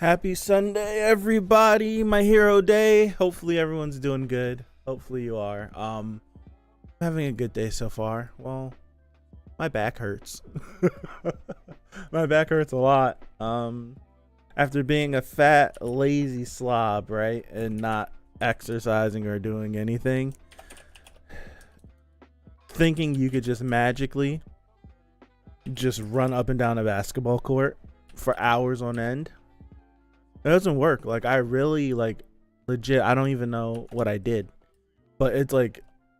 Happy Sunday, everybody. My hero day. Hopefully everyone's doing good. Hopefully you are. Having a good day so far. Well, my back hurts. My back hurts a lot. After being a fat, lazy slob, right? And not exercising or doing anything. Thinking you could just magically just run up and down a basketball court for hours on end. It doesn't work. Like, I really, legit, I don't even know what I did, but it's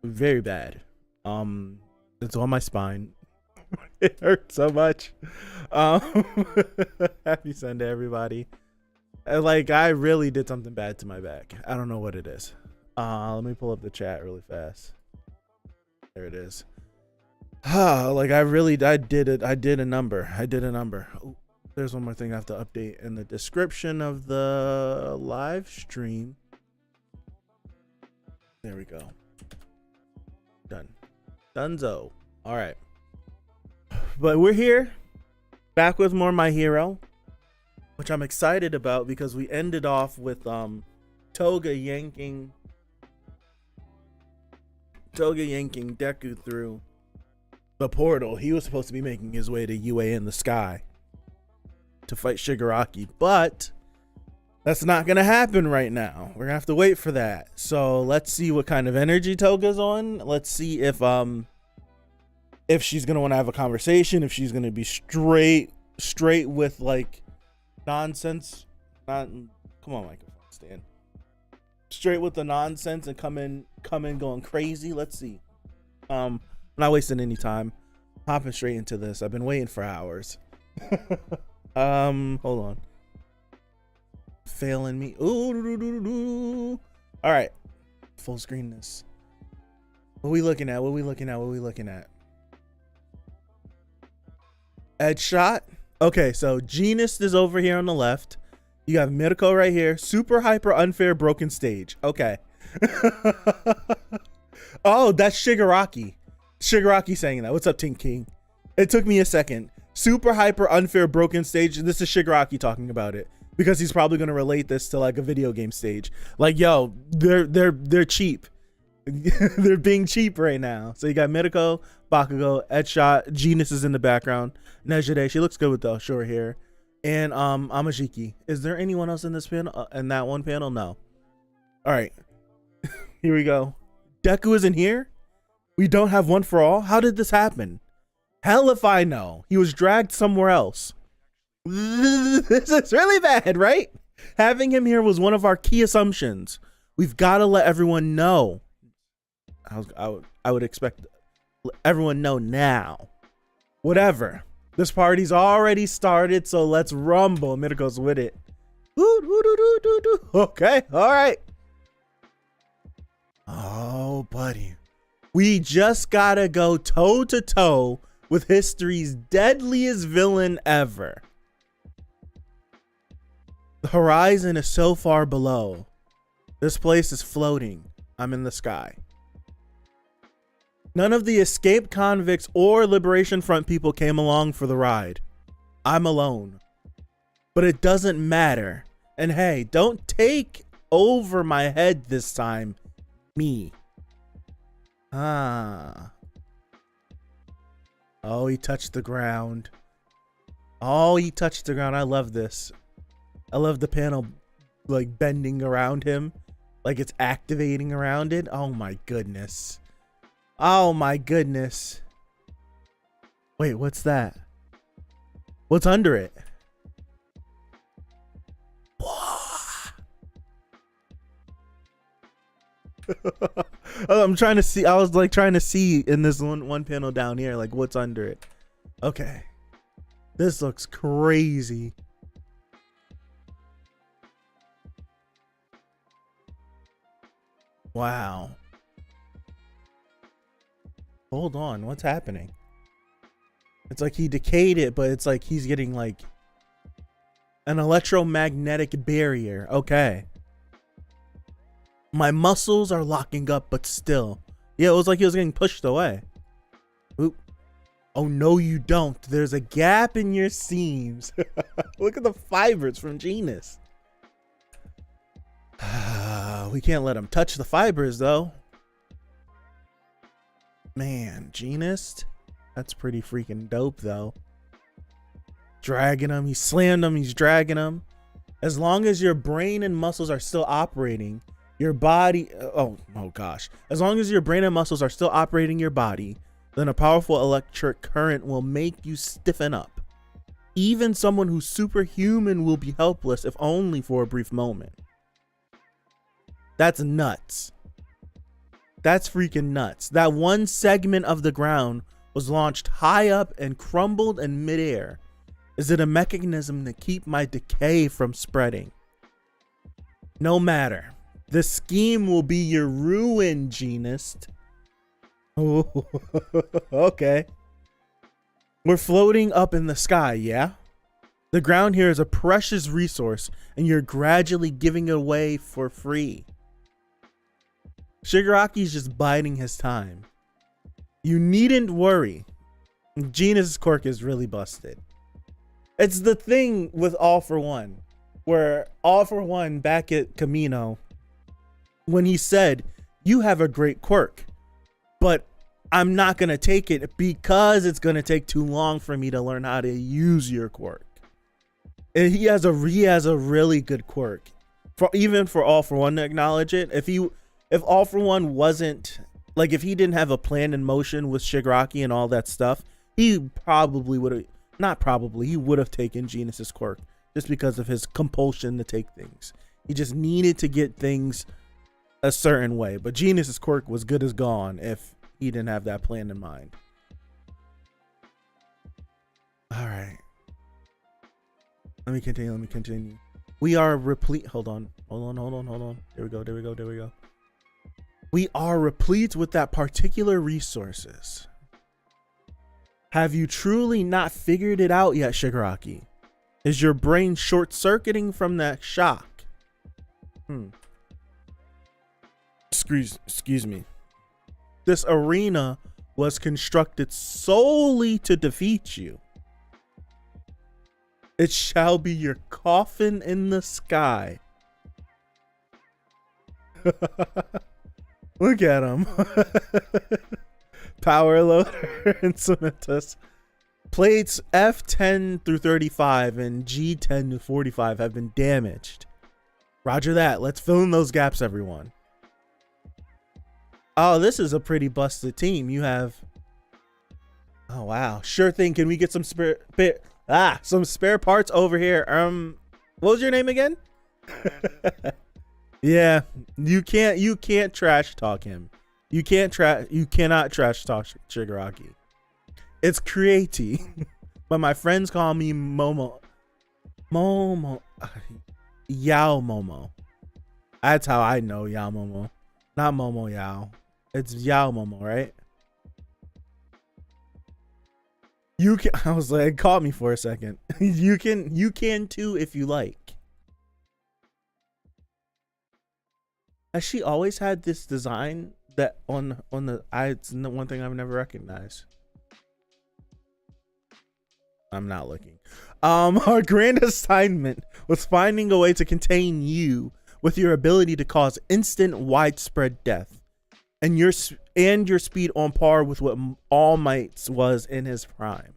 very bad. It's on my spine. It hurts so much. Happy Sunday, everybody. I really did something bad to my back. I don't know what it is. Let me pull up the chat really fast. There it is. I did it. I did a number. Ooh, there's one more thing I have to update in the description of the live stream. There we go. Done. Dunzo. All right. But we're here, back with more My Hero, which I'm excited about because we ended off with Toga yanking Deku through the portal. He was supposed to be making his way to UA in the sky to fight Shigaraki, but that's not gonna happen right now. We're gonna have to wait for that. So let's see what kind of energy Toga's on. Let's see if she's gonna want to have a conversation, if she's gonna be straight with nonsense. Come on, microphone stand. Straight with the nonsense and come in going crazy. Let's see. I'm not wasting any time. Hopping straight into this. I've been waiting for hours. Hold on. Failing me. Ooh. All right. Full screen this. What we looking at? Edge shot. Okay, so Genus is over here on the left. You have Mirko right here. Super hyper unfair broken stage. Okay. Oh, that's Shigaraki. Shigaraki saying that. What's up, Tink King? It took me a second. Super hyper unfair broken stage. This is Shigaraki talking about it because he's probably going to relate this to a video game stage. Yo, they're cheap. They're being cheap right now. So you got Mirko, Bakugo, Edshot, Genus is in the background. Nejire, she looks good with the short hair. And Amajiki. Is there anyone else in this panel? In that one panel? No. All right. Here we go. Deku isn't here? We don't have one for all? How did this happen? Hell if I know. He was dragged somewhere else. This is really bad, right? Having him here was one of our key assumptions. We've got to let everyone know. I would expect everyone know now. Whatever. This party's already started, so let's rumble. Mirko's with it. Okay, all right. Oh, buddy. We just gotta go toe to toe with history's deadliest villain ever. The horizon is so far below. This place is floating. I'm in the sky. None of the escaped convicts or Liberation Front people came along for the ride. I'm alone. But it doesn't matter. And hey, don't take over my head this time. Me. Ah. Oh, he touched the ground. Oh, he touched the ground. I love this. I love the panel bending around him. Like it's activating around it. Oh my goodness. Oh my goodness. Wait, what's that? What's under it? I'm trying to see. I was trying to see in this one panel down here, what's under it. Okay. This looks crazy. Wow. Hold on, what's happening? It's he decayed it, but it's he's getting an electromagnetic barrier. Okay. My muscles are locking up, but still. Yeah, it was he was getting pushed away. Oop. Oh, no, you don't. There's a gap in your seams. Look at the fibers from Genus. We can't let him touch the fibers, though. Man, Genus. That's pretty freaking dope, though. Dragging him. He slammed him. He's dragging him. As long as your brain and muscles are still operating, your body... Oh gosh. As long as your brain and muscles are still operating your body, then a powerful electric current will make you stiffen up. Even someone who's superhuman will be helpless, if only for a brief moment. That's nuts. That's freaking nuts. That one segment of the ground was launched high up and crumbled in midair. Is it a mechanism to keep my decay from spreading? No matter. The scheme will be your ruin, Genist. Oh, okay. We're floating up in the sky, yeah? The ground here is a precious resource, and you're gradually giving it away for free. Shigaraki's just biding his time. You needn't worry. Genus' quirk is really busted. It's the thing with All For One, where All For One back at Camino, when he said, you have a great quirk, but I'm not going to take it because it's going to take too long for me to learn how to use your quirk. And he has a really good quirk. Even for All For One to acknowledge it, if All For One wasn't, like, if he didn't have a plan in motion with Shigaraki and all that stuff, he probably would have, not probably, he would have taken Genus's quirk just because of his compulsion to take things. He just needed to get things a certain way. But Genus's quirk was good as gone if he didn't have that plan in mind. All right. Let me continue. We are replete. Hold on. There we go. We are replete with that particular resources. Have you truly not figured it out yet, Shigaraki? Is your brain short-circuiting from that shock? Excuse me. This arena was constructed solely to defeat you. It shall be your coffin in the sky. Look at him. Power loader and Cementus. Plates F10 through 35 and G10 to 45 have been damaged. Roger that. Let's fill in those gaps, everyone. Oh, this is a pretty busted team. You have... Oh, wow. Sure thing. Can we get some spare parts over here? What was your name again? Yeah, you can't trash talk him. You cannot trash talk Shigaraki. It's Creati, but my friends call me Yao Momo. That's how I know Yao Momo, not Momo Yao. It's Yao Momo, right? You can. I was like, it caught me for a second. You can too if you like. Has she always had this design that on the it's the one thing I've never recognized. I'm not looking. Our grand assignment was finding a way to contain you with your ability to cause instant widespread death and your speed on par with what All Might's was in his prime.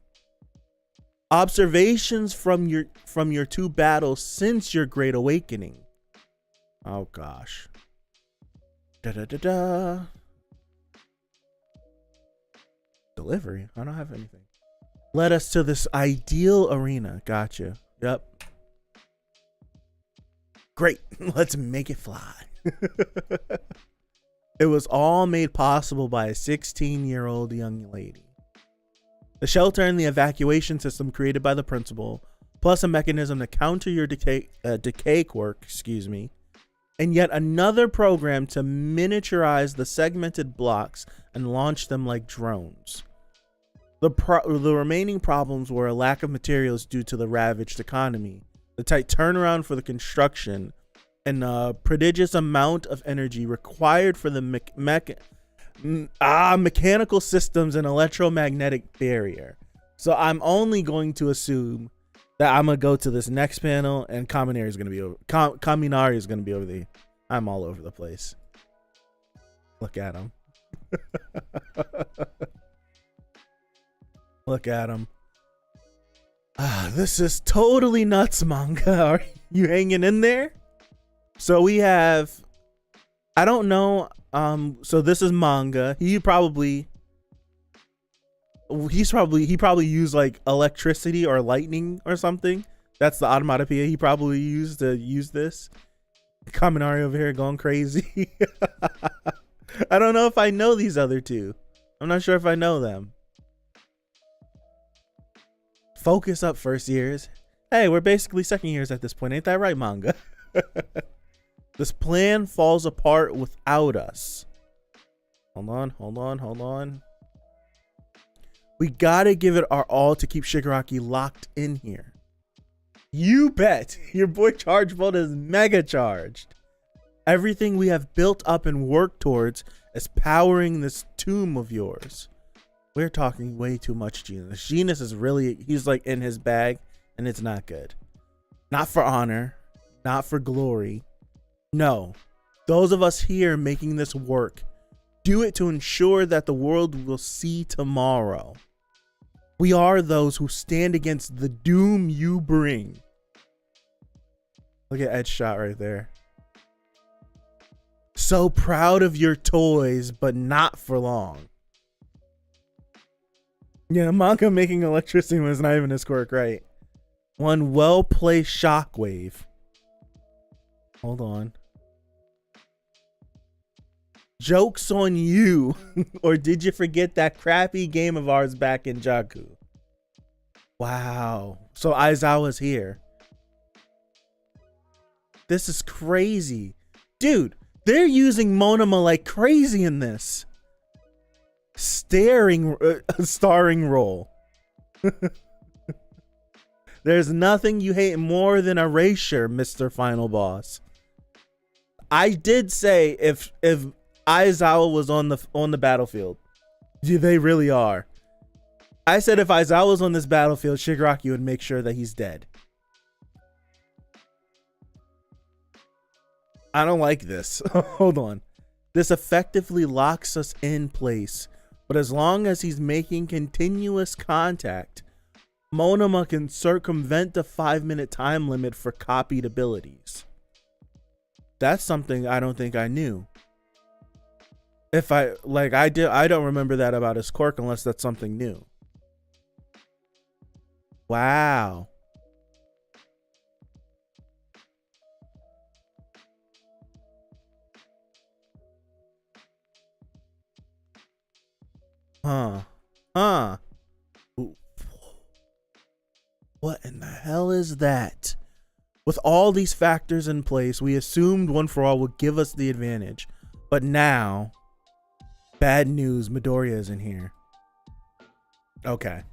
Observations from your two battles since your great awakening. Oh gosh. Delivery. I don't have anything. Led us to this ideal arena. Gotcha. Yep. Great. Let's make it fly. It was all made possible by a 16-year-old young lady. The shelter and the evacuation system created by the principal, plus a mechanism to counter your decay quirk, and yet another program to miniaturize the segmented blocks and launch them like drones. The remaining problems were a lack of materials due to the ravaged economy, the tight turnaround for the construction, and a prodigious amount of energy required for the Mechanical systems and electromagnetic barrier. So I'm only going to assume that I'm gonna go to this next panel, and Kaminari is gonna be over. Kaminari is gonna be over there. I'm all over the place. Look at him. Look at him. This is totally nuts, manga. Are you hanging in there? So we have, I don't know. So this is manga. He probably used like electricity or lightning or something. That's the onomatopoeia he probably used to use this. Kaminari over here going crazy. I don't know if I know these other two. I'm not sure if I know them. Focus up, first years. Hey, we're basically second years at this point. Ain't that right, manga? This plan falls apart without us. Hold on. We gotta give it our all to keep Shigaraki locked in here. You bet. Your boy Charge Bolt is mega charged. Everything we have built up and worked towards is powering this tomb of yours. We're talking way too much, Genus. Genus is really, he's like in his bag, and it's not good. Not for honor, not for glory. No, those of us here making this work do it to ensure that the world will see tomorrow. We are those who stand against the doom you bring. Look at Ed's shot right there. So proud of your toys, but not for long. Yeah, manga making electricity was not even his quirk, right? One well-placed shockwave. Hold on. Joke's on you. Or did you forget that crappy game of ours back in Jakku? Wow. So Aizawa's here. This is crazy. Dude, they're using Monoma like crazy in this. Starring role. There's nothing you hate more than erasure, Mr. Final Boss. I did say if Aizawa was on the battlefield. Yeah, they really are. I said if Aizawa was on this battlefield, Shigaraki would make sure that he's dead. I don't like this. Hold on. This effectively locks us in place. But as long as he's making continuous contact, Monoma can circumvent the 5-minute time limit for copied abilities. That's something I don't think I knew. If I don't remember that about his quirk unless that's something new. Wow. Huh. Ooh. What in the hell is that? With all these factors in place, we assumed One for All would give us the advantage. But now, bad news, Midoriya is in here. Okay.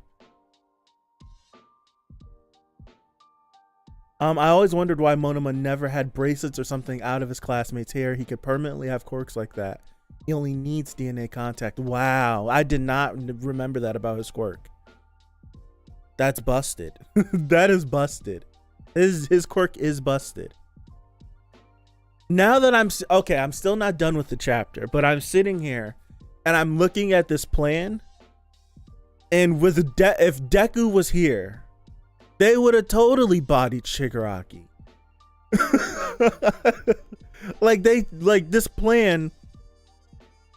I always wondered why Monoma never had bracelets or something out of his classmates' hair. He could permanently have quirks like that. He only needs DNA contact. Wow, I did not remember that about his quirk. That's busted. That is busted. His quirk is busted. Now that I'm still not done with the chapter, but I'm sitting here and I'm looking at this plan. And with if Deku was here, they would have totally bodied Shigaraki. like this plan.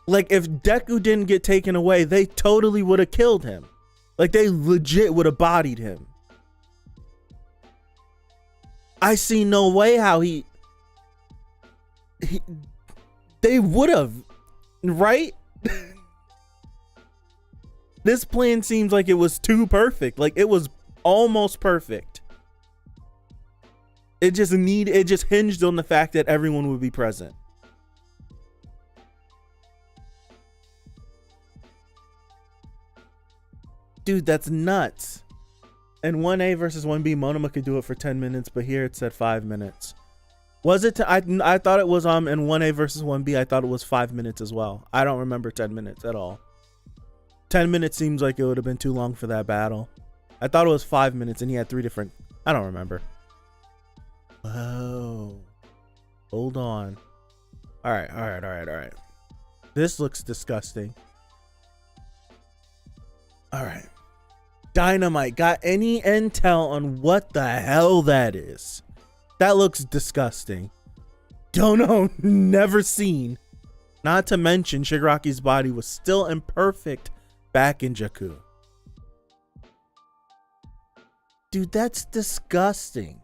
Like if Deku didn't get taken away, they totally would have killed him. Like they legit would have bodied him. I see no way how they would have, right? This plan seems like it was too perfect. Like it was almost perfect. It just hinged on the fact that everyone would be present. Dude, that's nuts. In 1A versus 1B, Monoma could do it for 10 minutes, but here it said 5 minutes. Was it? I thought it was in 1A versus 1B. I thought it was 5 minutes as well. I don't remember 10 minutes at all. 10 minutes seems like it would have been too long for that battle. I thought it was 5 minutes, and he had 3 different. I don't remember. Oh, hold on. All right. This looks disgusting. All right. Dynamite, got any intel on what the hell that is? That looks disgusting. Don't know, never seen. Not to mention Shigaraki's body was still imperfect back in Jakku. Dude, that's disgusting.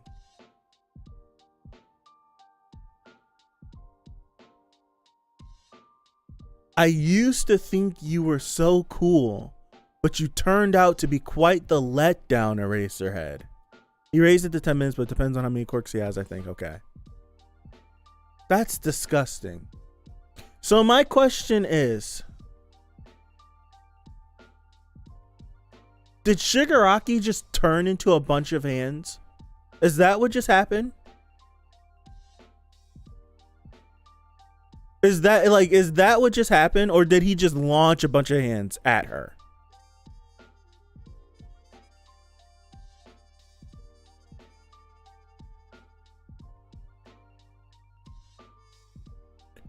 I used to think you were so cool, but you turned out to be quite the letdown, Eraserhead. He raised it to 10 minutes, but it depends on how many quirks he has, I think. Okay. That's disgusting. So my question is, did Shigaraki just turn into a bunch of hands? Is that what just happened? Is that what just happened? Or did he just launch a bunch of hands at her?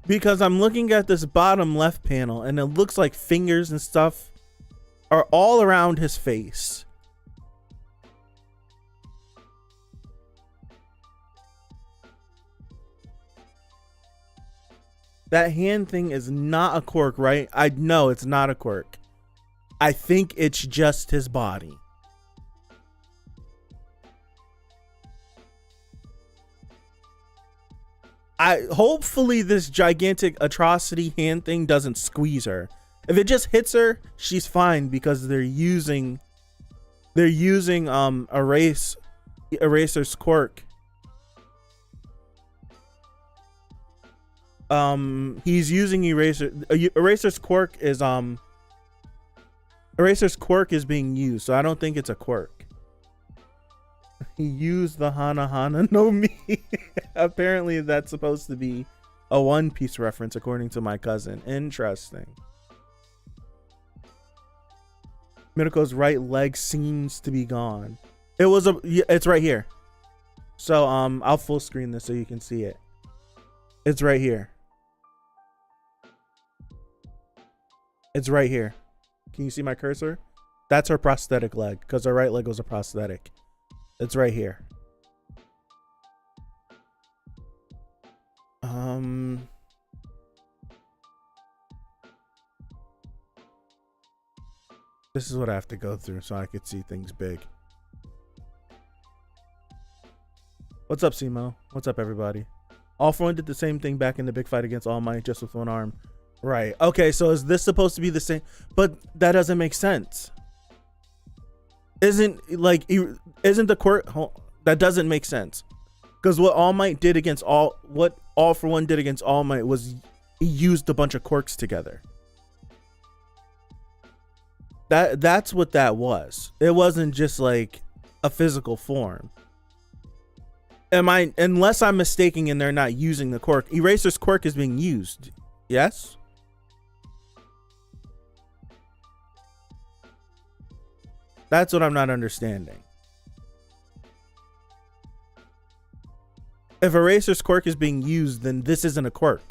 Because I'm looking at this bottom left panel and it looks like fingers and stuff are all around his face. That hand thing is not a quirk, right? I know it's not a quirk. I think it's just his body. Hopefully this gigantic atrocity hand thing doesn't squeeze her. If it just hits her, she's fine because they're using Eraser's quirk. He's using Eraser's quirk is being used, so I don't think it's a quirk. He used the Hana no Mi. Apparently that's supposed to be a One Piece reference according to my cousin. Interesting. Mirako's right leg seems to be gone. It's right here. So I'll full screen this so you can see it. It's right here. It's right here. Can you see my cursor? That's her prosthetic leg because her right leg was a prosthetic. It's right here. This is what I have to go through so I could see things big. What's up, Simo? What's up, everybody? All for One did the same thing back in the big fight against All Might, just with one arm. Right. Okay, so is this supposed to be the same? But that doesn't make sense. Isn't the quirk? That doesn't make sense. Because what All Might did against All for One did against All Might was he used a bunch of quirks together. That's what that was. It wasn't just like a physical form. Unless I'm mistaken and they're not using the quirk. Eraser's quirk is being used. Yes? That's what I'm not understanding. If Eraser's quirk is being used, then this isn't a quirk.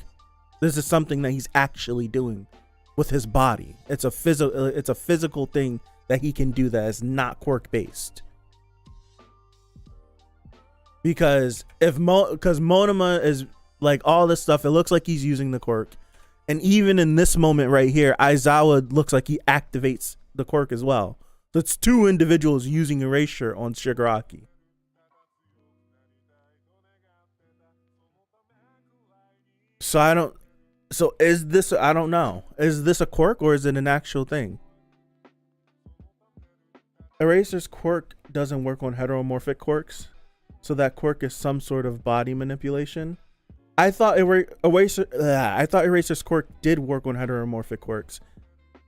This is something that he's actually doing with his body. It's a physical thing that he can do that is not quirk based. Because because Monoma is like all this stuff, it looks like he's using the quirk. And even in this moment right here, Aizawa looks like he activates the quirk as well. So it's two individuals using Erasure on Shigaraki. So I don't know. Is this a quirk or is it an actual thing? Eraser's quirk doesn't work on heteromorphic quirks. So that quirk is some sort of body manipulation. I thought Eraser's quirk did work on heteromorphic quirks.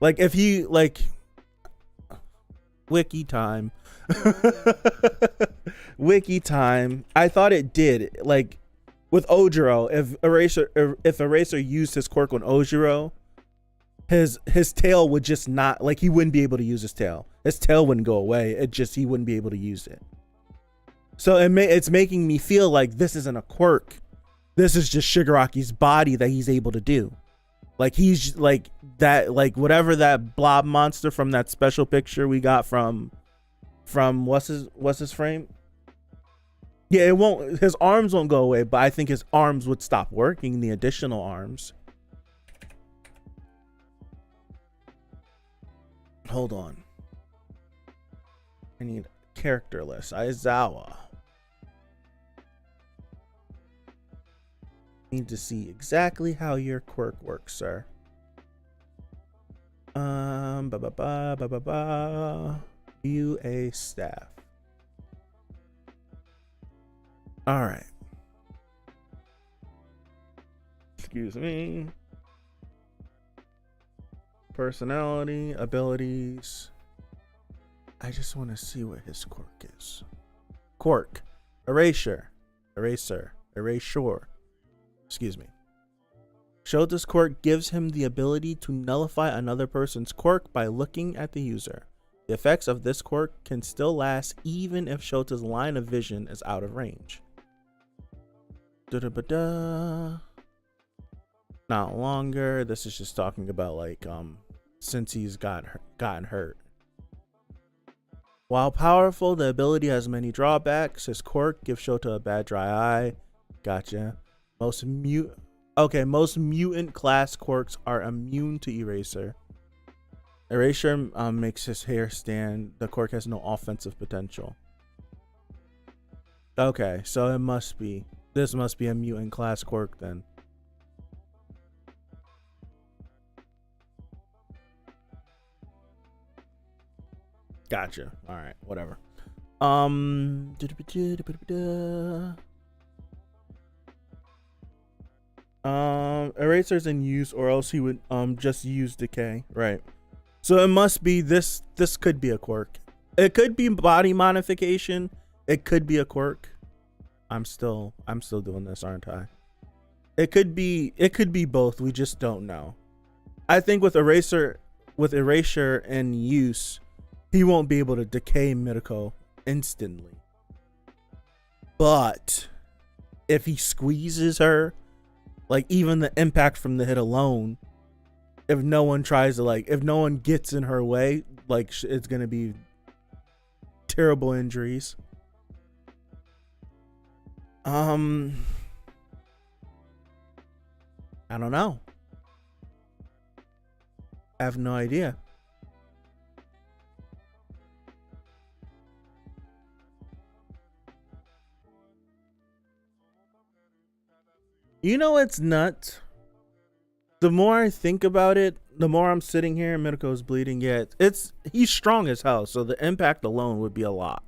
Like if he wiki time. Wiki time. I thought it did. Like with Ojiro, if Eraser used his quirk on Ojiro, his tail would just not, like, he wouldn't be able to use his tail. His tail wouldn't go away. It just, he wouldn't be able to use it. So it's making me feel like this isn't a quirk. This is just Shigaraki's body that he's able to do. Like, he's like that, like whatever that blob monster from that special picture we got from what's his frame? Yeah, it won't, his arms won't go away, but I think his arms would stop working, the additional arms. Hold on. I need character list. Aizawa. Need to see exactly how your quirk works, sir. View a staff. All right. Excuse me. Personality, abilities. I just want to see what his quirk is. Quirk. Erasure. Excuse me. Shota's quirk gives him the ability to nullify another person's quirk by looking at the user. The effects of this quirk can still last even if Shota's line of vision is out of range. Not longer. This is just talking about, like, since he's gotten hurt. While powerful, the ability has many drawbacks. His quirk gives Shota a bad dry eye. Gotcha. Most mutant class quirks are immune to Eraser. Erasure makes his hair stand. The quirk has no offensive potential. Okay, so this must be a mutant class quirk then. Gotcha. All right, whatever. Eraser's in use, or else he would just use decay, right? So it must be this could be a quirk. It could be body modification. It could be a quirk. I'm still doing this, aren't I? It could be both. We just don't know. I think with Erasure in use, he won't be able to decay Mitoko instantly. But if he squeezes her, like, even the impact from the hit alone, if no one tries to, like, if no one gets in her way, like, it's gonna be terrible injuries. I don't know. I have no idea. You know, it's nuts. The more I think about it, the more I'm sitting here and Mitoko's bleeding. Yeah, he's strong as hell, so the impact alone would be a lot.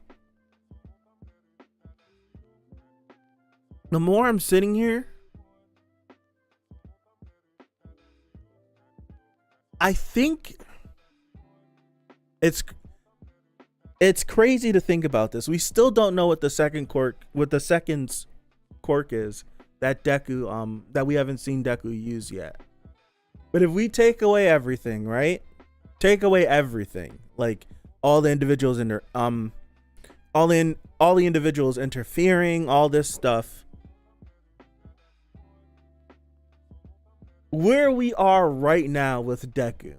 The more I'm sitting here, I think it's crazy to think about this. We still don't know what the second quirk is that Deku that we haven't seen Deku use yet. But if we take away everything, right? Take away everything, like all the individuals all the individuals interfering, all this stuff. Where we are right now with Deku,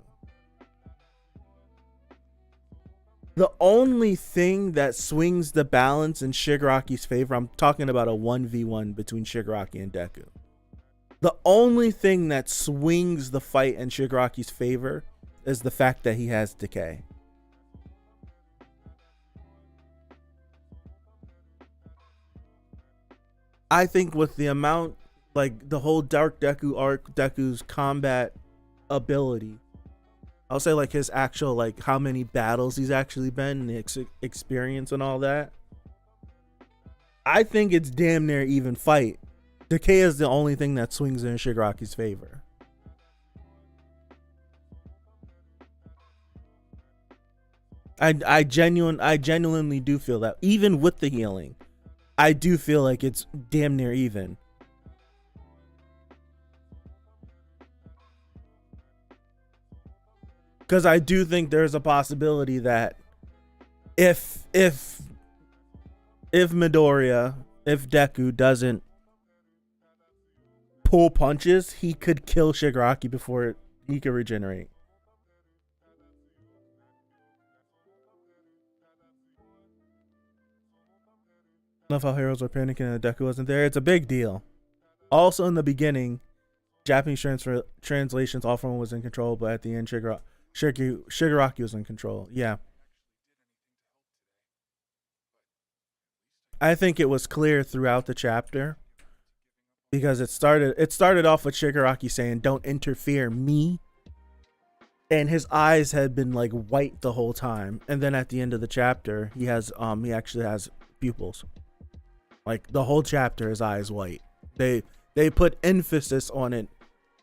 the only thing that swings the balance in Shigaraki's favor, I'm talking about a 1v1 between Shigaraki and Deku. The only thing that swings the fight in Shigaraki's favor is the fact that he has decay. I think with the amount, like the whole Dark Deku arc, Deku's combat ability, I'll say like his actual, like how many battles he's actually been, the experience and all that, I think it's damn near even fight. Decay is the only thing that swings in Shigaraki's favor. I genuinely do feel that, even with the healing, I do feel like it's damn near even. Because I do think there's a possibility that if Midoriya, if Deku doesn't pull punches, he could kill Shigaraki before he could regenerate. Love how heroes were panicking and Deku wasn't there. It's a big deal. Also, in the beginning, Japanese translations, all from was in control, but at the end, Shigaraki was in control. Yeah. I think it was clear throughout the chapter because it started off with Shigaraki saying, "Don't interfere me," and his eyes had been like white the whole time. And then at the end of the chapter, he actually has pupils. Like the whole chapter, his eyes white. They put emphasis on it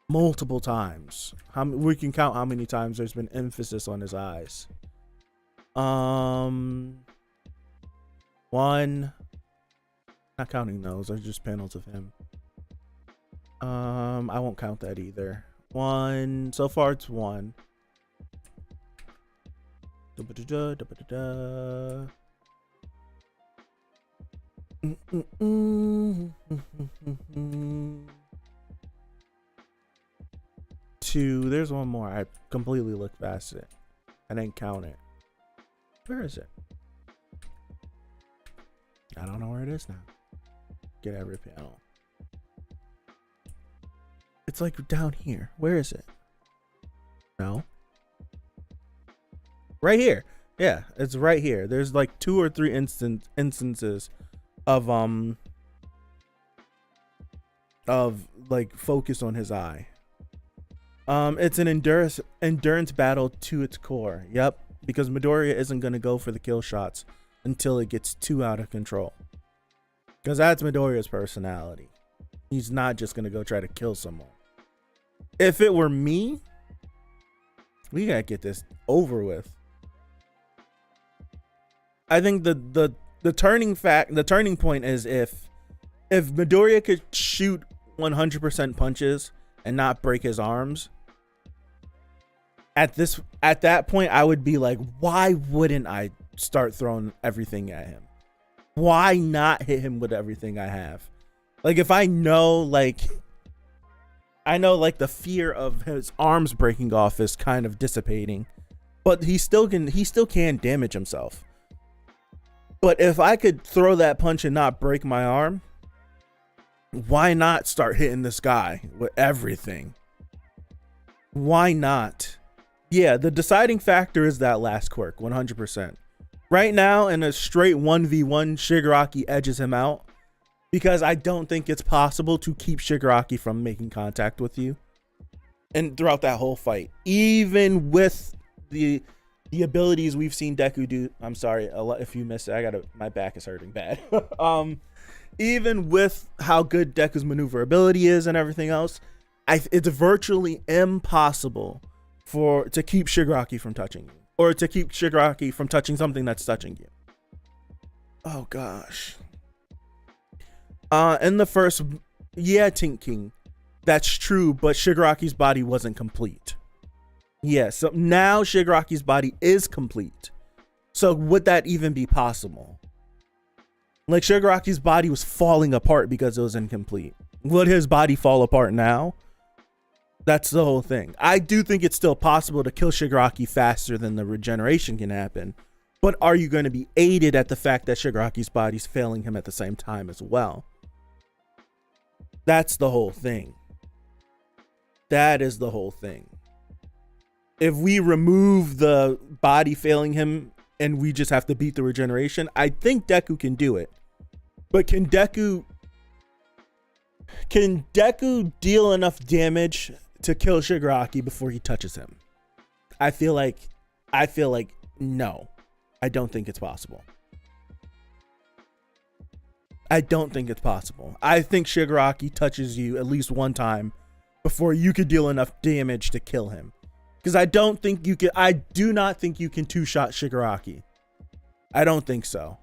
multiple times. We can count how many times there's been emphasis on his eyes. One. Not counting those, they're just panels of him. I won't count that either. One. So far, it's one. Two. There's one more. I completely looked past it. I didn't count it. Where is it? I don't know where it is now. Get every panel. It's like down here. Where is it? No. Right here. Yeah, it's right here. There's like 2 or 3 instances of like focus on his eye. It's an endurance battle to its core. Yep, because Midoriya isn't gonna go for the kill shots until it gets too out of control. Because that's Midoriya's personality. He's not just gonna go try to kill someone. If it were me, we gotta get this over with. I think the turning point is if Midoriya could shoot 100% punches and not break his arms. At that point, I would be like, why wouldn't I start throwing everything at him? Why not hit him with everything I have? Like, if I know the fear of his arms breaking off is kind of dissipating, but he still can damage himself. But if I could throw that punch and not break my arm, why not start hitting this guy with everything? Why not? Yeah, the deciding factor is that last quirk, 100%. Right now, in a straight 1v1, Shigaraki edges him out because I don't think it's possible to keep Shigaraki from making contact with you. And throughout that whole fight, even with the abilities we've seen Deku do, I'm sorry if you missed it. My back is hurting bad. Even with how good Deku's maneuverability is and everything else, it's virtually impossible to keep Shigaraki from touching you, or to keep Shigaraki from touching something that's touching you. Oh gosh. In the first, yeah, Tink King, that's true, but Shigaraki's body wasn't complete. Yeah, so now Shigaraki's body is complete. So would that even be possible? Like, Shigaraki's body was falling apart because it was incomplete. Would his body fall apart now? That's the whole thing. I do think it's still possible to kill Shigaraki faster than the regeneration can happen. But are you going to be aided at the fact that Shigaraki's body's failing him at the same time as well? That's the whole thing. That is the whole thing. If we remove the body failing him and we just have to beat the regeneration, I think Deku can do it. But can Deku deal enough damage to kill Shigaraki before he touches him? I feel like no. I don't think it's possible. I don't think it's possible. I think Shigaraki touches you at least one time before you could deal enough damage to kill him. Because I do not think you can two-shot Shigaraki. I don't think so.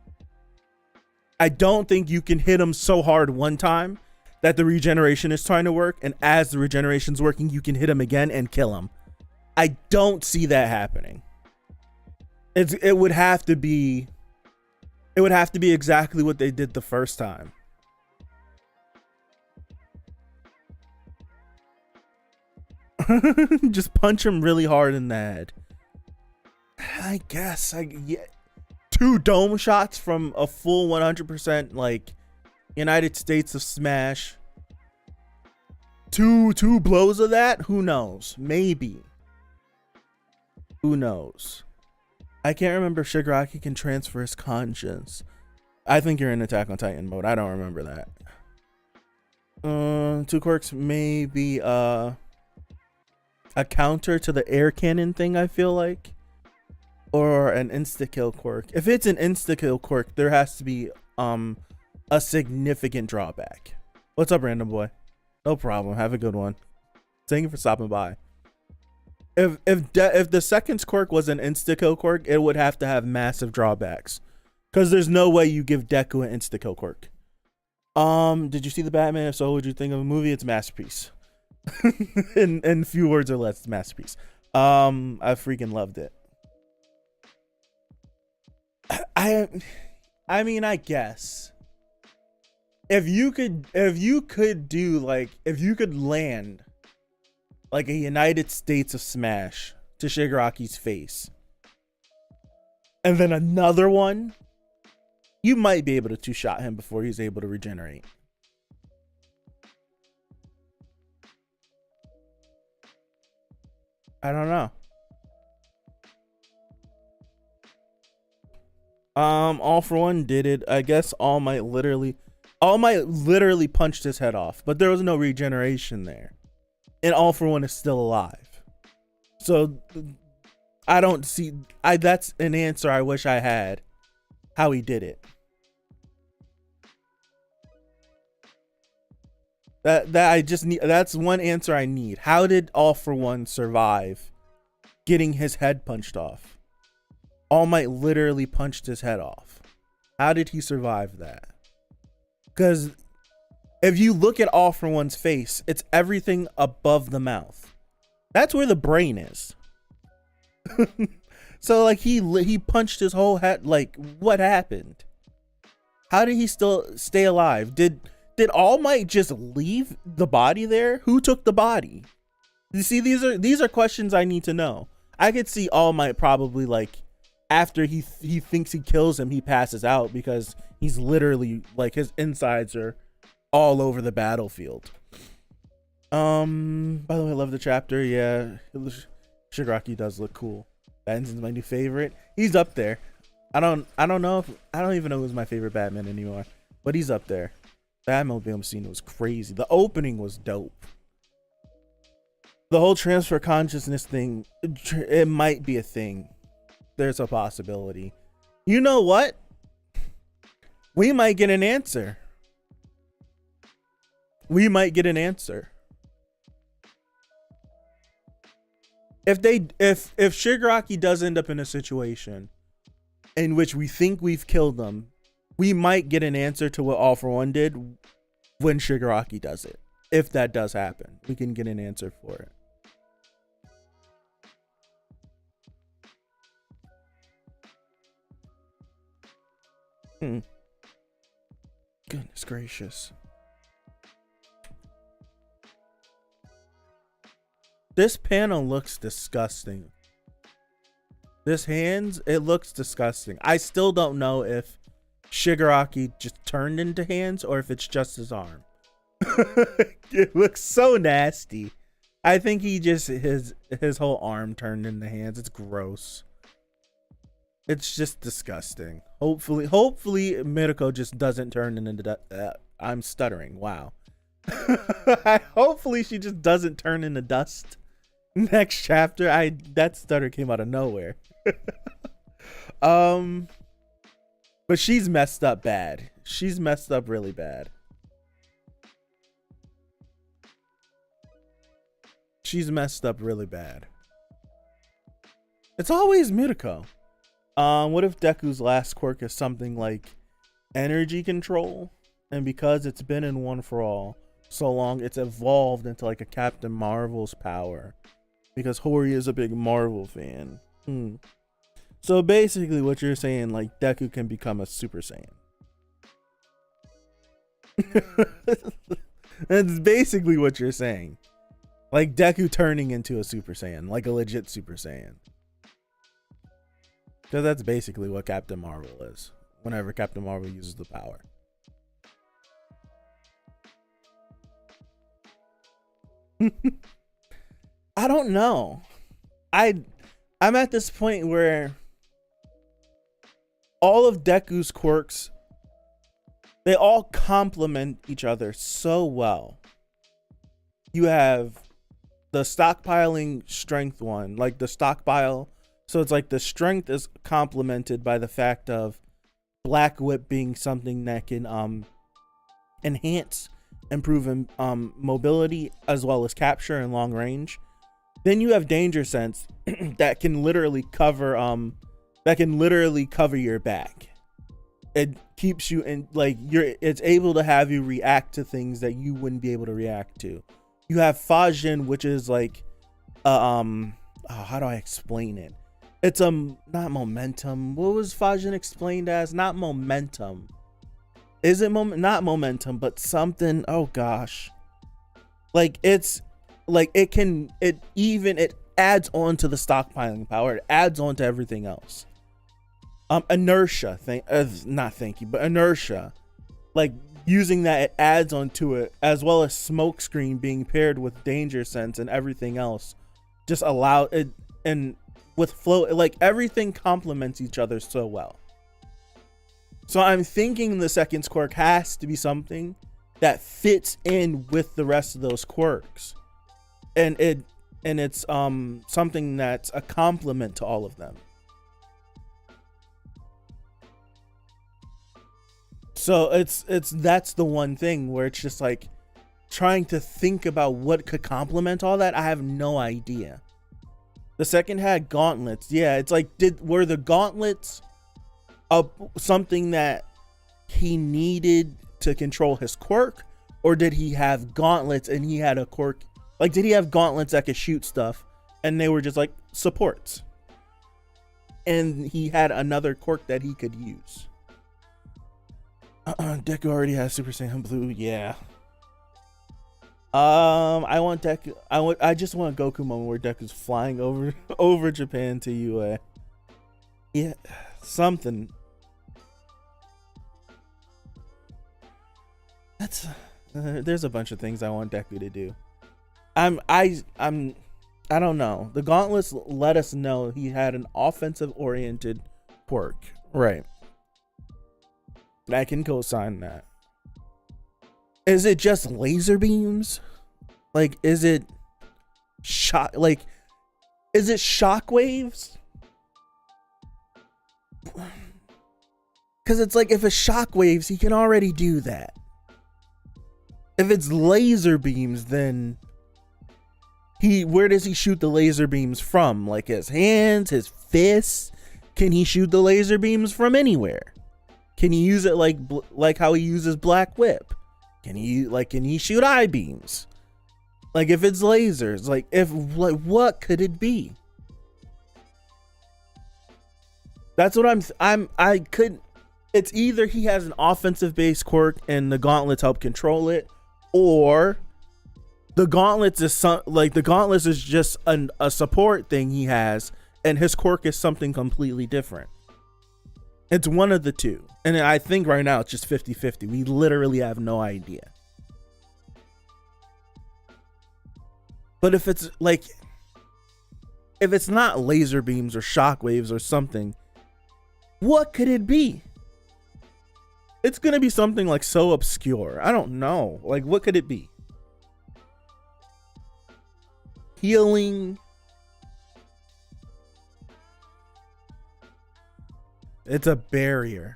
I don't think you can hit him so hard one time that the regeneration is trying to work, and as the regeneration's working, you can hit him again and kill him. I don't see that happening. It would have to be exactly what they did the first time. Just punch him really hard in the head. I guess yeah. 2 dome shots from a full 100% like United States of Smash. Two blows of that? Who knows? Maybe. Who knows? I can't remember if Shigaraki can transfer his conscience. I think you're in Attack on Titan mode. I don't remember that. 2 quirks, maybe a counter to the air cannon thing, I feel like. Or an insta-kill quirk. If it's an insta-kill quirk, there has to be a significant drawback. What's up, random boy? No problem. Have a good one. Thank you for stopping by. If the second quirk was an insta-kill quirk, it would have to have massive drawbacks. Because there's no way you give Deku an insta-kill quirk. Did you see the Batman? If so, what would you think of the movie? It's a masterpiece. in few words or less, it's a masterpiece. I freaking loved it. I mean, I guess if you could land like a United States of Smash to Shigaraki's face and then another one, you might be able to 2-shot him before he's able to regenerate. I don't know. All for One did it. I guess All Might literally punched his head off, but there was no regeneration there. And All for One is still alive. So I don't see that's an answer I wish I had. How he did it. That's one answer I need. How did All for One survive getting his head punched off? All Might literally punched his head off. How did he survive that? Because if you look at All for One's face, it's everything above the mouth. That's where the brain is. So like he punched his whole head. Like, what happened? How did he still stay alive? Did All Might just leave the body there? Who took the body? You see, these are questions I need to know. I could see All Might probably like after he thinks he kills him, he passes out because he's literally like his insides are all over the battlefield. By the way, I love the chapter. Yeah, Shigaraki does look cool. Batman's my new favorite. He's up there. I don't even know who's my favorite Batman anymore, but he's up there. Batmobile scene was crazy. The opening was dope. The whole transfer consciousness thing, it might be a thing. There's a possibility. You know what? We might get an answer. If Shigaraki does end up in a situation in which we think we've killed them, we might get an answer to what All for One did when Shigaraki does it. If that does happen, we can get an answer for it. Goodness gracious. This panel looks disgusting. This hands, it looks disgusting. I still don't know if Shigaraki just turned into hands or if it's just his arm. It looks so nasty. I think he just his whole arm turned into hands. It's gross. It's just disgusting. Hopefully Mirko just doesn't turn into that. I'm stuttering. Wow. Hopefully she just doesn't turn into dust next chapter. That stutter came out of nowhere. But she's messed up bad. She's messed up really bad. She's messed up really bad. It's always Mirko. What if Deku's last quirk is something like energy control? And because it's been in One for All so long, it's evolved into like a Captain Marvel's power. because Hori is a big Marvel fan. So basically what you're saying, like Deku can become a Super Saiyan. That's basically what you're saying. Like Deku turning into a Super Saiyan, like a legit Super Saiyan. Because that's basically what Captain Marvel is whenever Captain Marvel uses the power. I don't know. I'm at this point where all of Deku's quirks, they all complement each other so well. You have the stockpiling strength one, like the stockpile. So it's like the strength is complemented by the fact of Black Whip being something that can enhance, improve mobility as well as capture and long range. Then you have Danger Sense that can literally cover your back. It keeps you in, like, it's able to have you react to things that you wouldn't be able to react to. You have Fajin, which is like how do I explain it? It's not momentum. What was Fajin explained as? Not momentum. Is it not momentum, but something? Oh gosh. Like it's like it adds on to the stockpiling power. It adds on to everything else. Inertia, inertia. Like using that, it adds onto it, as well as Smokescreen being paired with Danger Sense and everything else. Just allow it, and with flow, like everything complements each other so well. So I'm thinking the second quirk has to be something that fits in with the rest of those quirks, and it's something that's a complement to all of them. So that's the one thing where it's just like trying to think about what could complement all that. I have no idea. The second had gauntlets. Yeah, it's like, were the gauntlets something that he needed to control his quirk, or did he have gauntlets and he had a quirk? Like, did he have gauntlets that could shoot stuff and they were just like supports, and he had another quirk that he could use? Deku already has Super Saiyan Blue. Yeah. I want Deku. I just want a Goku moment where Deku's flying over Japan to UA. Yeah, something. That's there's a bunch of things I want Deku to do. I don't know. The gauntlets let us know he had an offensive oriented quirk, right? I can co-sign that. Is it just laser beams? Like, is it shot? Like, is it shockwaves? Because it's like, if it's shockwaves, he can already do that. If it's laser beams, then where does he shoot the laser beams from? Like his hands, his fists? Can he shoot the laser beams from anywhere? Can he use it like how he uses Black Whip? Can he shoot eye beams? Like, if it's lasers, what could it be? That's what it's either he has an offensive based quirk and the gauntlets help control it, or the gauntlets is just a support thing he has, and his quirk is something completely different. It's one of the two. And I think right now it's just 50-50. We literally have no idea. But if it's not laser beams or shockwaves or something, what could it be? It's going to be something like so obscure. I don't know. Like, what could it be? Healing. It's a barrier.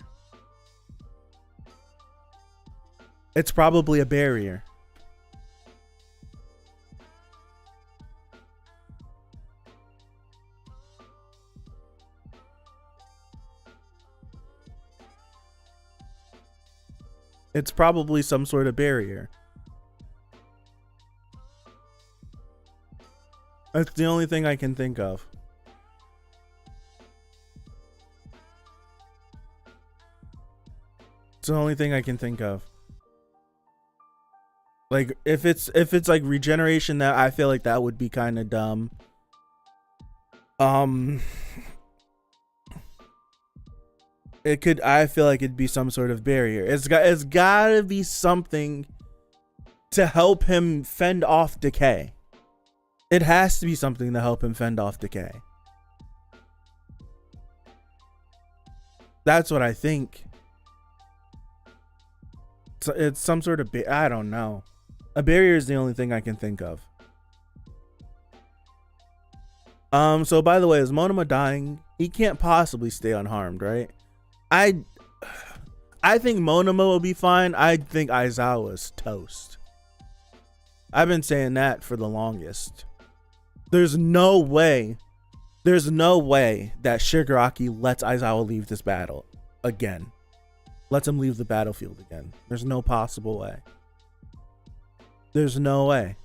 It's probably a barrier. It's probably some sort of barrier. That's the only thing I can think of. It's the only thing I can think of. Like if it's like regeneration, that I feel like that would be kind of dumb. It could, I feel like it'd be some sort of barrier. It's gotta be something to help him fend off decay. It has to be something to help him fend off decay. That's what I think. So it's some sort of I don't know. A barrier is the only thing I can think of. So by the way, is Monoma dying? He can't possibly stay unharmed, right? I think Monoma will be fine. I think Aizawa's toast. I've been saying that for the longest. There's no way that Shigaraki lets Aizawa leave this battle again. Lets him leave the battlefield again. There's no possible way. There's no way.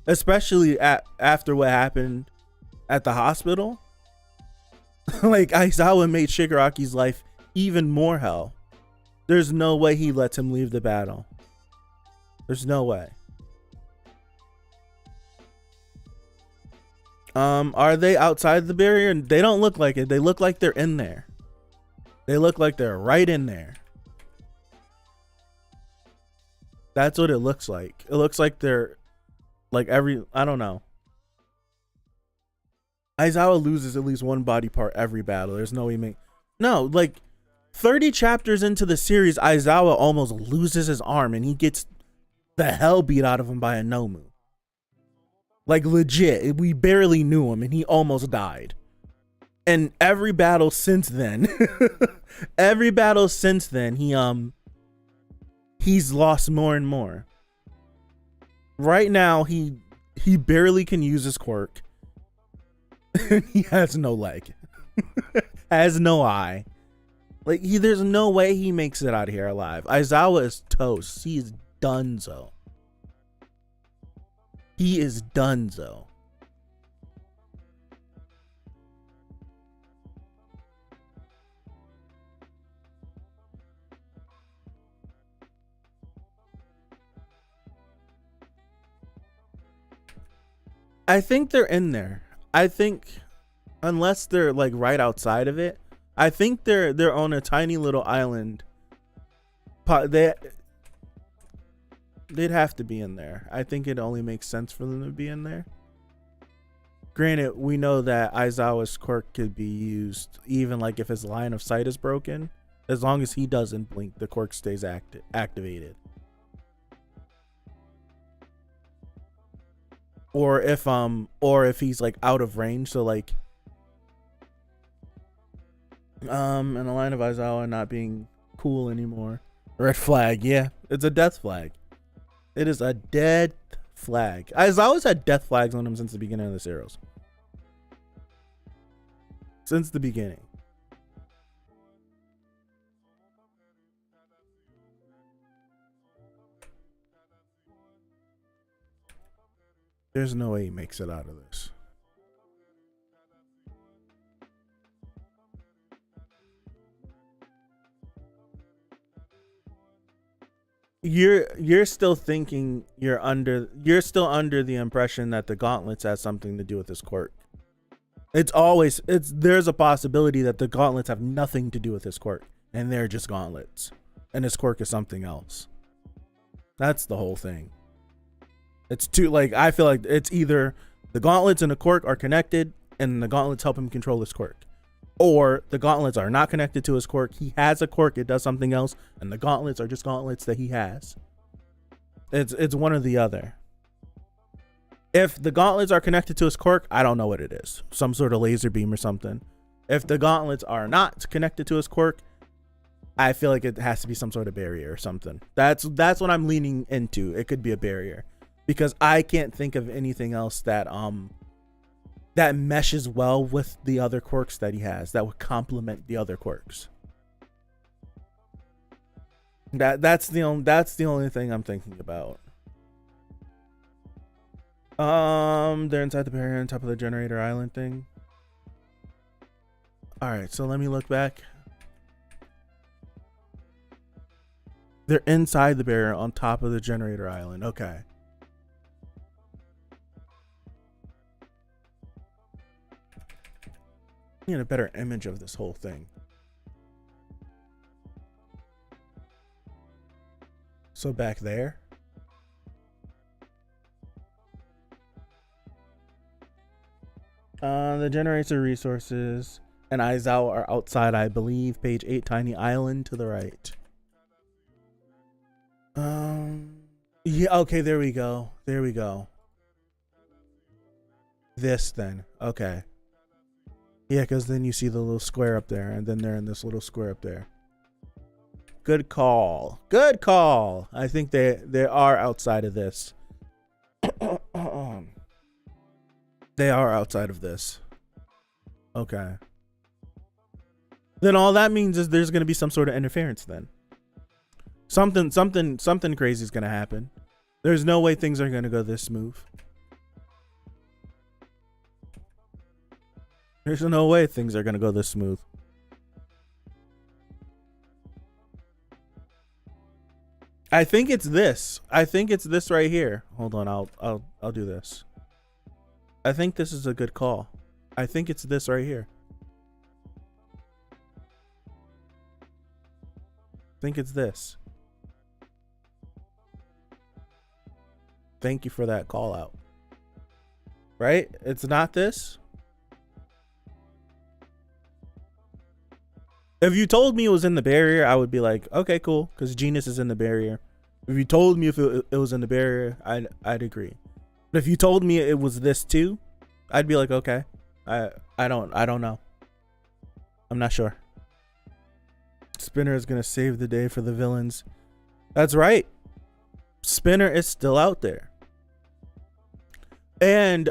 Especially after what happened at the hospital. Like, Aizawa made Shigaraki's life even more hell. There's no way he lets him leave the battle. There's no way. Are they outside the barrier? They don't look like it. They look like they're in there. They look like they're right in there. That's what it looks like. It looks like they're like I don't know. Aizawa loses at least one body part every battle. There's no way no, like 30 chapters into the series, Aizawa almost loses his arm and he gets the hell beat out of him by a Nomu. Like legit, we barely knew him and he almost died. And every battle since then, he's lost more and more. Right now, he barely can use his quirk. He has no leg, has no eye. Like there's no way he makes it out of here alive. Aizawa is toast. He is donezo. He is donezo. I think they're in there. I think unless they're like right outside of it, I think they're on a tiny little island. They'd have to be in there. I think it only makes sense for them to be in there. Granted, we know that Aizawa's quirk could be used even like if his line of sight is broken. As long as he doesn't blink, the quirk stays activated. Or if he's like out of range, so like in the line of Aizawa not being cool anymore. Red flag, yeah. It's a death flag. It is a death flag. Aizawa's had death flags on him since the beginning of the series. Since the beginning. There's no way he makes it out of this. You're still thinking you're still under the impression that the gauntlets has something to do with his quirk. There's a possibility that the gauntlets have nothing to do with his quirk and they're just gauntlets and his quirk is something else. That's the whole thing. It's too, like, I feel like it's either the gauntlets and the quirk are connected and the gauntlets help him control his quirk, or the gauntlets are not connected to his quirk. He has a quirk, it does something else, and the gauntlets are just gauntlets that he has. It's one or the other. If the gauntlets are connected to his quirk, I don't know what it is. Some sort of laser beam or something. If the gauntlets are not connected to his quirk, I feel like it has to be some sort of barrier or something. That's what I'm leaning into. It could be a barrier. Because I can't think of anything else that that meshes well with the other quirks that he has, that would complement the other quirks. That's the only thing I'm thinking about. They're inside the barrier on top of the generator island thing. All right, so let me look back. They're inside the barrier on top of the generator island. Okay. Need a better image of this whole thing. So back there. The generator resources and Aizawa are outside, I believe. Page 8, tiny island to the right. Yeah, okay, there we go. There we go. This then. Okay. Yeah, because then you see the little square up there, and then they're in this little square up there. Good call. Good call. I think they are outside of this. They are outside of this. Okay. Then all that means is there's going to be some sort of interference then. Something crazy is going to happen. There's no way things are going to go this smooth. There's no way things are going to go this smooth. I think it's this. I think it's this right here. Hold on, I'll do this. I think this is a good call. I think it's this right here. I think it's this. Thank you for that call out. Right? It's not this. If you told me it was in the barrier, I would be like, okay, cool, because Genus is in the barrier. If you told me if it was in the barrier, I'd agree. But if you told me it was this too, I'd be like, okay. I don't know. I'm not sure. Spinner is gonna save the day for the villains. That's right. Spinner is still out there. And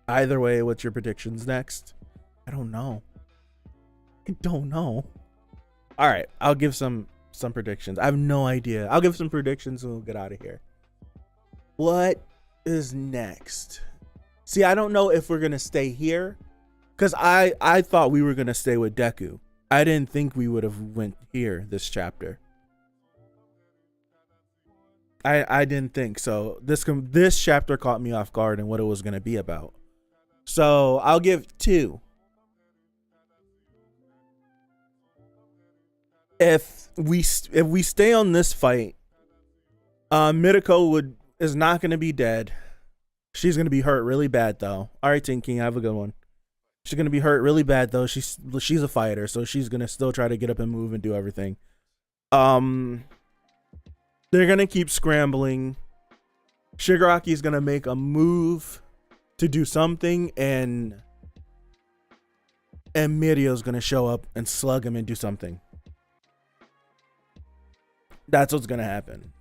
either way, what's your predictions next? I don't know. All right, I'll give some predictions. I have no idea. I'll give some predictions and we'll get out of here. What is next? See, I don't know if we're gonna stay here, because I thought we were gonna stay with Deku. I didn't think we would have went here this chapter. I didn't think so. This chapter caught me off guard and what it was gonna be about. So I'll give 2. If we stay on this fight, Mitoko is not going to be dead. She's going to be hurt really bad though. All right, Tinking, have a good one. She's going to be hurt really bad though. She's a fighter, so she's going to still try to get up and move and do everything. They're going to keep scrambling. Shigaraki's going to make a move to do something, and Mirio's going to show up and slug him and do something. That's what's going to happen.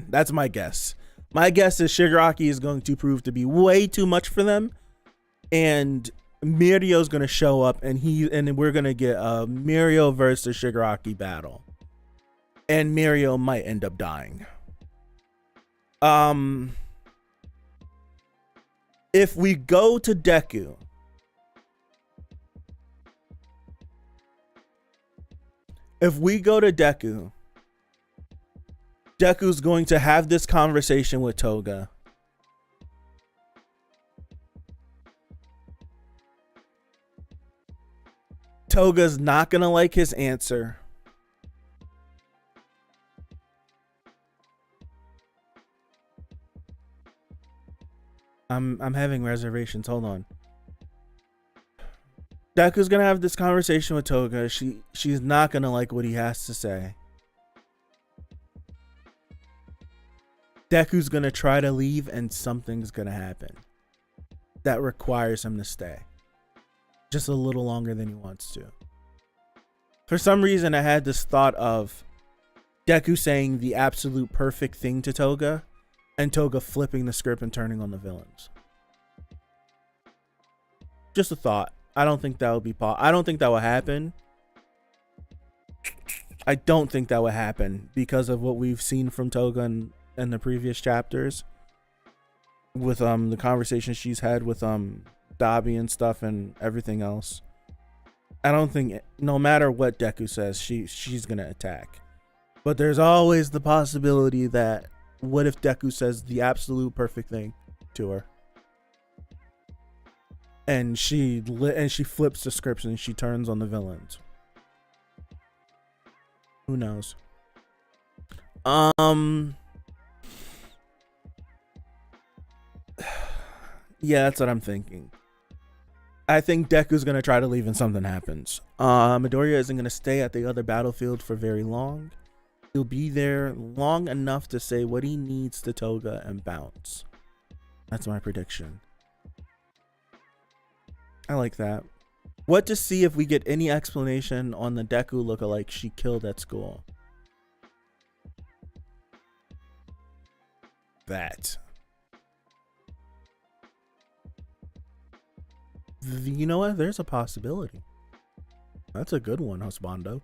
That's my guess. My guess is Shigaraki is going to prove to be way too much for them. And Mirio's going to show up and we're going to get a Mirio versus Shigaraki battle. And Mirio might end up dying. If we go to Deku, Deku's going to have this conversation with Toga. Toga's not going to like his answer. I'm having reservations. Hold on. Deku's going to have this conversation with Toga. She's not going to like what he has to say. Deku's gonna try to leave and something's gonna happen that requires him to stay just a little longer than he wants to. For some reason, I had this thought of Deku saying the absolute perfect thing to Toga and Toga flipping the script and turning on the villains. Just a thought. I don't think that would be I don't think that would happen. I don't think that would happen because of what we've seen from Toga and in the previous chapters with the conversations she's had with Dabi and stuff and everything else. I don't think, no matter what Deku says, she's gonna attack. But there's always the possibility that what if Deku says the absolute perfect thing to her, and she flips the scripts and she turns on the villains. Who knows? Yeah, that's what I'm thinking. I think Deku's gonna try to leave and something happens. Midoriya isn't gonna stay at the other battlefield for very long. He'll be there long enough to say what he needs to Toga and bounce. That's my prediction. I like that. What to see if we get any explanation on the Deku lookalike she killed at school. That. You know what? There's a possibility. That's a good one, Husbando.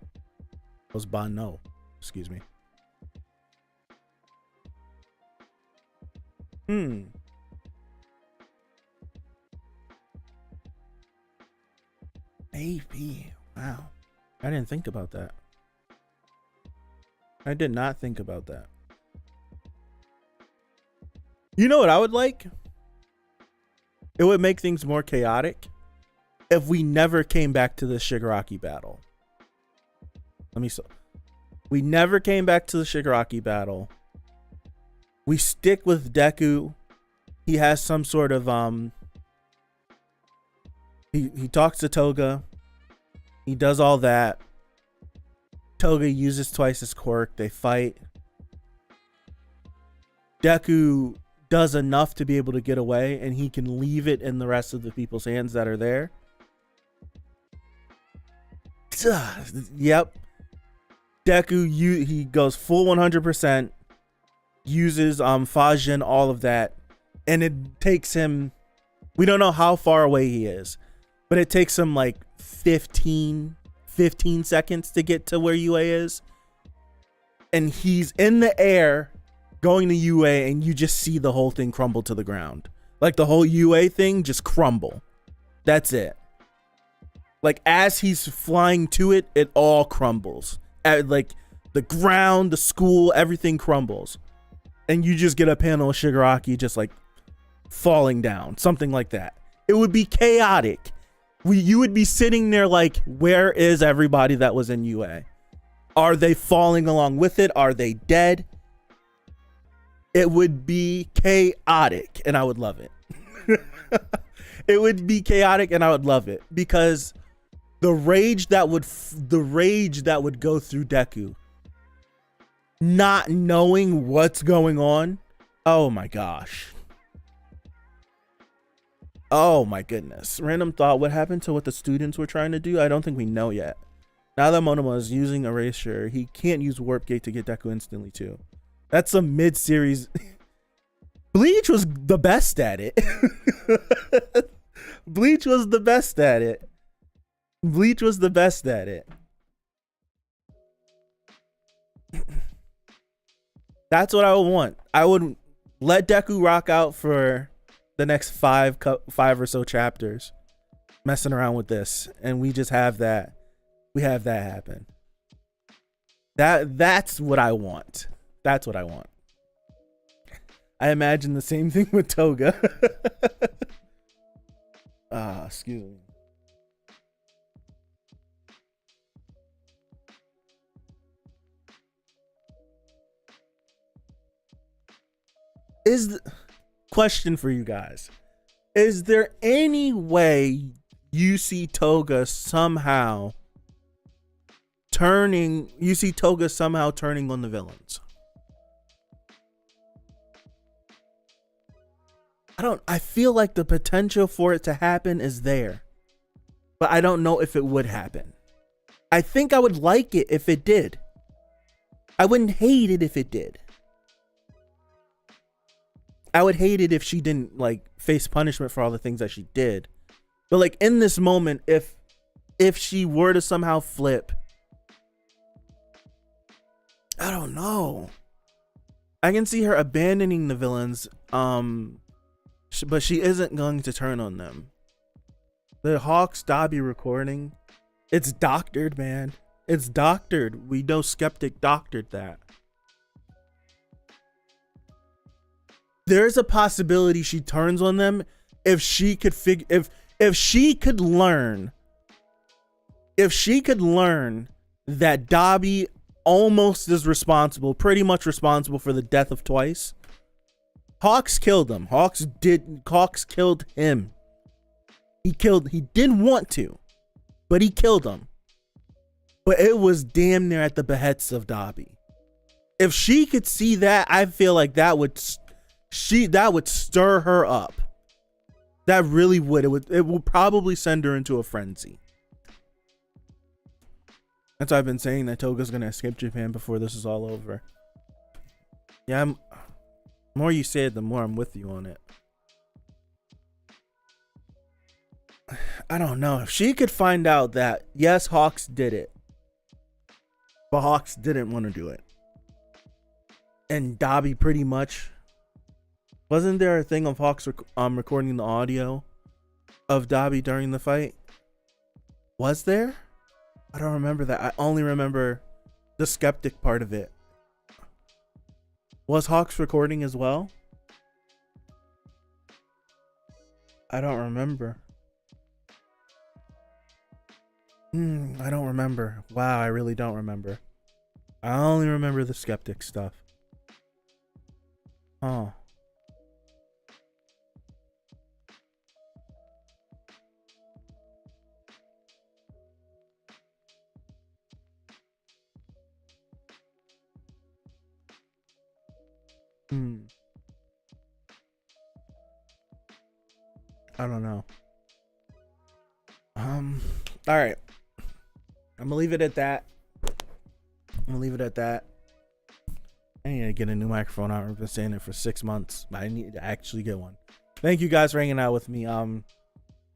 Husbando. Excuse me. Maybe. Wow. I didn't think about that. I did not think about that. You know what I would like? It would make things more chaotic if we never came back to the Shigaraki battle. We never came back to the Shigaraki battle. We stick with Deku. He has some sort of he talks to Toga. He does all that. Toga uses twice his quirk. They fight. Deku does enough to be able to get away, and he can leave it in the rest of the people's hands that are there. Yep. Deku, he goes full 100%, uses Fajin, all of that, and it takes him, we don't know how far away he is, but it takes him like 15 seconds to get to where UA is, and he's in the air going to UA, and you just see the whole thing crumble to the ground. Like the whole UA thing just crumble. That's it. Like as he's flying to it, it all crumbles. Like the ground, the school, everything crumbles. And you just get a panel of Shigaraki just like falling down. Something like that. It would be chaotic. You would be sitting there like, where is everybody that was in UA? Are they falling along with it? Are they dead? It would be chaotic, and I would love it. It would be chaotic, and I would love it, because the rage that would go through Deku, not knowing what's going on. Oh my gosh. Oh my goodness. Random thought: what happened to what the students were trying to do? I don't think we know yet. Now that Monoma is using Erasure, he can't use Warp Gate to get Deku instantly too. That's a mid-series. Bleach was the best at it. Bleach was the best at it. Bleach was the best at it. That's what I would want. I would let Deku rock out for the next five or so chapters, messing around with this, and we just have that. We have that happen. That's what I want. That's what I want. I imagine the same thing with Toga. Excuse me. Question for you guys. Is there any way you see Toga somehow turning on the villains? I feel like the potential for it to happen is there, but I don't know if it would happen. I think I would like it if it did. I wouldn't hate it if it did. I would hate it if she didn't like face punishment for all the things that she did. But like in this moment, if she were to somehow flip, I don't know. I can see her abandoning the villains, but she isn't going to turn on them. The Hawks Dobby recording, it's doctored, man. It's doctored. We know Skeptic doctored that. There's a possibility she turns on them if she could if she could learn that Dobby almost is responsible, pretty much responsible for the death of Twice. Hawks killed him. Hawks killed him. He didn't want to, but he killed him. But it was damn near at the behest of Dobby. If she could see that, I feel like that would stir her up. That really would. It would probably send her into a frenzy. That's why I've been saying that Toga's gonna escape Japan before this is all over. Yeah, the more you say it, the more I'm with you on it. I don't know. If she could find out that, yes, Hawks did it, but Hawks didn't want to do it. And Dobby pretty much... Wasn't there a thing of Hawks recording the audio of Dobby during the fight? Was there? I don't remember that. I only remember the Skeptic part of it. Was Hawks recording as well? I don't remember. I don't remember. Wow, I really don't remember. I only remember the Skeptic stuff. Oh. I don't know. All right. I'm gonna leave it at that. I need to get a new microphone. I've been saying it for 6 months, but I need to actually get one. Thank you guys for hanging out with me.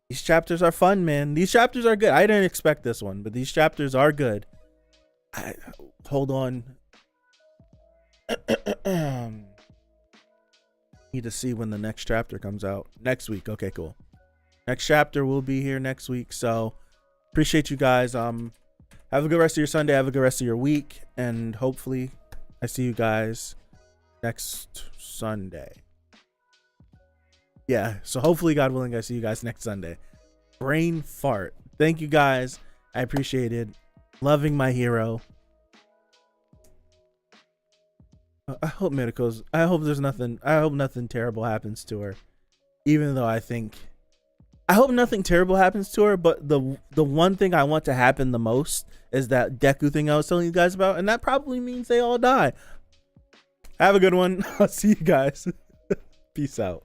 These chapters are fun, man. These chapters are good. I didn't expect this one, but these chapters are good. Hold on. Need to see when the next chapter comes out. Next week. Okay, cool. Next chapter will be here next week. So appreciate you guys. Have a good rest of your Sunday. Have a good rest of your week. And hopefully I see you guys next Sunday. Yeah. So hopefully, God willing, I see you guys next Sunday. Brain fart. Thank you guys. I appreciate it. Loving my hero. I hope Miraco's. I hope nothing terrible happens to her. Even though I hope nothing terrible happens to her. But the one thing I want to happen the most is that Deku thing I was telling you guys about, and that probably means they all die. Have a good one. I'll see you guys. Peace out.